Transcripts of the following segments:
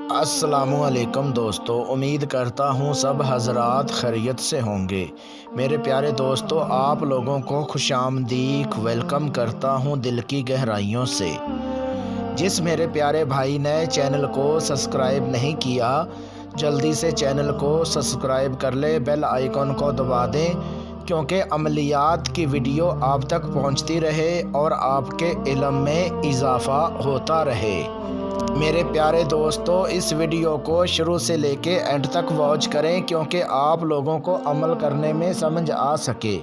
अस्सलामुअलैकुम दोस्तों, उम्मीद करता हूँ सब हजरात खैरियत से होंगे। मेरे प्यारे दोस्तों, आप लोगों को खुशामदीद वेलकम करता हूँ दिल की गहराइयों से। जिस मेरे प्यारे भाई ने चैनल को सब्सक्राइब नहीं किया, जल्दी से चैनल को सब्सक्राइब कर ले, बेल आइकन को दबा दें, क्योंकि अमलियात की वीडियो आप तक पहुंचती रहे और आपके इल्म में इजाफ़ा होता रहे। मेरे प्यारे दोस्तों, इस वीडियो को शुरू से लेके एंड तक वॉच करें, क्योंकि आप लोगों को अमल करने में समझ आ सके।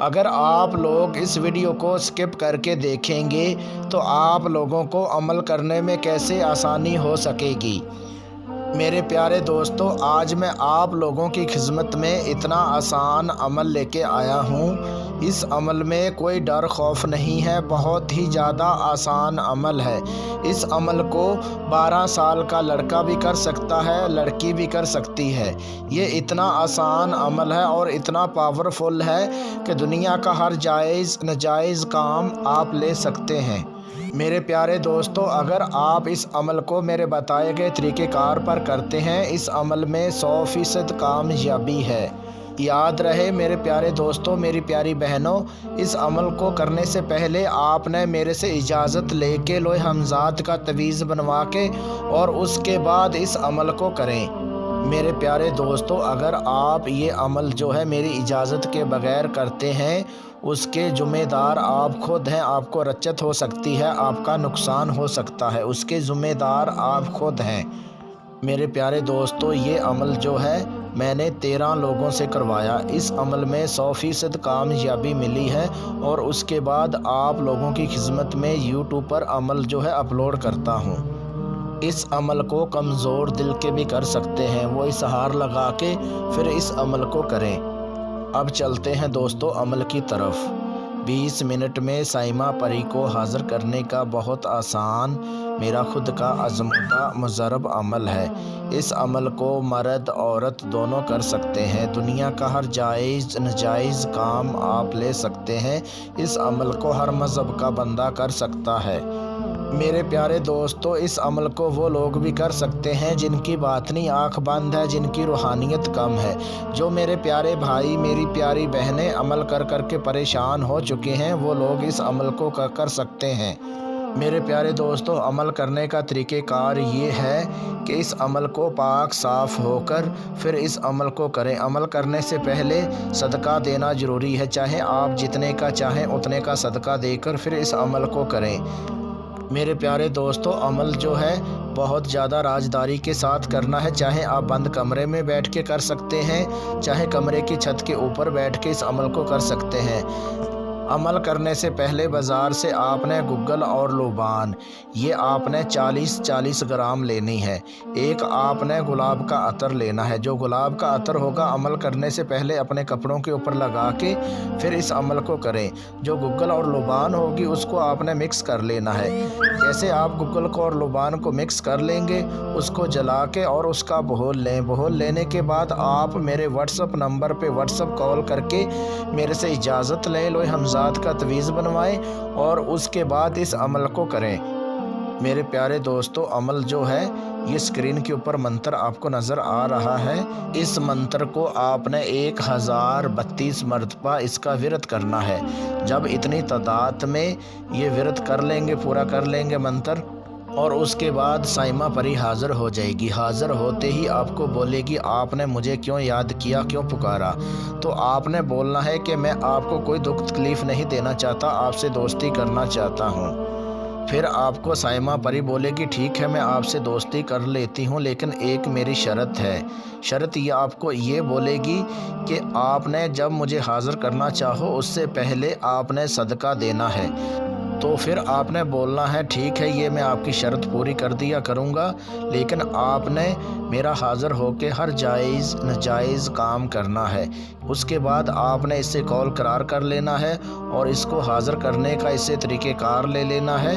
अगर आप लोग इस वीडियो को स्किप करके देखेंगे तो आप लोगों को अमल करने में कैसे आसानी हो सकेगी। मेरे प्यारे दोस्तों, आज मैं आप लोगों की खिदमत में इतना आसान अमल लेके आया हूँ। इस अमल में कोई डर खौफ नहीं है, बहुत ही ज़्यादा आसान अमल है। इस अमल को 12 साल का लड़का भी कर सकता है, लड़की भी कर सकती है। ये इतना आसान अमल है और इतना पावरफुल है कि दुनिया का हर जायज़ नाजायज़ काम आप ले सकते हैं। मेरे प्यारे दोस्तों, अगर आप इस अमल को मेरे बताए गए तरीक़ेकार पर करते हैं, इस अमल में 100% कामयाबी है। याद रहे मेरे प्यारे दोस्तों, मेरी प्यारी बहनों, इस अमल को करने से पहले आपने मेरे से इजाज़त लेके लोहे हमज़ात का तवीज़ बनवा के और उसके बाद इस अमल को करें। मेरे प्यारे दोस्तों, अगर आप ये अमल जो है मेरी इजाज़त के बग़ैर करते हैं, उसके ज़िम्मेदार आप खुद हैं। आपको रच्चत हो सकती है, आपका नुकसान हो सकता है, उसके ज़िम्मेदार आप खुद हैं। मेरे प्यारे दोस्तों, ये अमल जो है मैंने 13 लोगों से करवाया। इस अमल में 100% कामयाबी मिली है और उसके बाद आप लोगों की खिदमत में यूट्यूब पर अमल जो है अपलोड करता हूँ। इस अमल को कमज़ोर दिल के भी कर सकते हैं, वो इसहार लगा के फिर इस अमल को करें। अब चलते हैं दोस्तों अमल की तरफ। 20 मिनट में साइमा परी को हाज़िर करने का बहुत आसान, मेरा खुद का आज़मूदा मुजरब अमल है। इस अमल को मर्द औरत दोनों कर सकते हैं। दुनिया का हर जायज़ नाजायज़ काम आप ले सकते हैं। इस अमल को हर मज़हब का बंदा कर सकता है। मेरे प्यारे दोस्तों, इस अमल को वो लोग भी कर सकते हैं जिनकी बातनी आँख बंद है, जिनकी रूहानियत कम है। जो मेरे प्यारे भाई मेरी प्यारी बहनें अमल कर कर के परेशान हो चुके हैं, वो लोग इस अमल को कर सकते हैं। मेरे प्यारे दोस्तों, अमल करने का तरीक़ेकार ये है कि इस अमल को पाक साफ़ होकर फिर इस अमल को करें। अमल करने से पहले सदका देना ज़रूरी है, चाहे आप जितने का चाहें उतने का सदका देकर फिर इस अमल को करें। मेरे प्यारे दोस्तों, अमल जो है बहुत ज़्यादा राजदारी के साथ करना है। चाहे आप बंद कमरे में बैठ के कर सकते हैं, चाहे कमरे की छत के ऊपर बैठ के इस अमल को कर सकते हैं। अमल करने से पहले बाज़ार से आपने गुग्गल और लुबान ये आपने 40-40 ग्राम लेनी है। एक आपने गुलाब का अतर लेना है। जो गुलाब का अतर होगा अमल करने से पहले अपने कपड़ों के ऊपर लगा के फिर इस अमल को करें। जो गुग्गल और लुबान होगी उसको आपने मिक्स कर लेना है। जैसे आप गुग्गल को और लुबान को मिक्स कर लेंगे, उसको जला के और उसका बहोल लें। बहोल लेने के बाद आप मेरे व्हाट्सअप नंबर पे व्हाट्सअप कॉल करके मेरे से इजाज़त लें, लोहे हमज़ात का तवीज़ बनवाएं और उसके बाद इस अमल को करें। मेरे प्यारे दोस्तों, अमल जो है ये स्क्रीन के ऊपर मंत्र आपको नज़र आ रहा है। इस मंत्र को आपने 1032 मरतबा इसका विरत करना है। जब इतनी तादाद में ये विरत कर लेंगे, पूरा कर लेंगे मंत्र, और उसके बाद साइमा परी हाज़िर हो जाएगी। हाज़िर होते ही आपको बोलेगी आपने मुझे क्यों याद किया, क्यों पुकारा। तो आपने बोलना है कि मैं आपको कोई दुख तकलीफ़ नहीं देना चाहता, आपसे दोस्ती करना चाहता हूँ। फिर आपको साइमा परी बोलेगी ठीक है, मैं आपसे दोस्ती कर लेती हूँ, लेकिन एक मेरी शर्त है। शर्त ये आपको ये बोलेगी कि आपने जब मुझे हाज़िर करना चाहो उससे पहले आपने सदका देना है। तो फिर आपने बोलना है ठीक है, ये मैं आपकी शर्त पूरी कर दिया करूँगा, लेकिन आपने मेरा हाज़िर होकर हर जायज़ नाजायज़ काम करना है। उसके बाद आपने इससे कॉल करार कर लेना है और इसको हाज़िर करने का इससे तरीक़ेकार ले लेना है।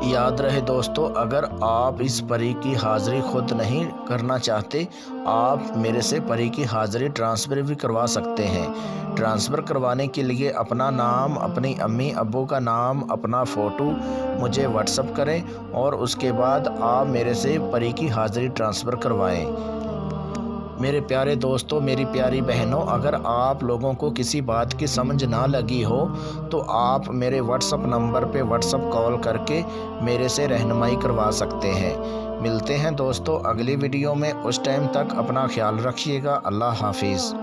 یاد رہے دوستو، اگر آپ اس پری کی حاضری خود نہیں کرنا چاہتے، آپ میرے سے پری کی حاضری ٹرانسفر بھی کروا سکتے ہیں۔ ٹرانسفر کروانے کے لیے اپنا نام، اپنی امی ابو کا نام، اپنا فوٹو مجھے واٹس ایپ کریں اور اس کے بعد آپ میرے سے پری کی حاضری ٹرانسفر کروائیں۔ میرے پیارے دوستوں، میری پیاری بہنوں، اگر آپ لوگوں کو کسی بات کی سمجھ نہ لگی ہو تو آپ میرے واٹس ایپ نمبر پہ واٹس ایپ کال کر کے میرے سے رہنمائی کروا سکتے ہیں۔ ملتے ہیں دوستوں اگلی ویڈیو میں، اس ٹائم تک اپنا خیال رکھیے گا۔ اللہ حافظ۔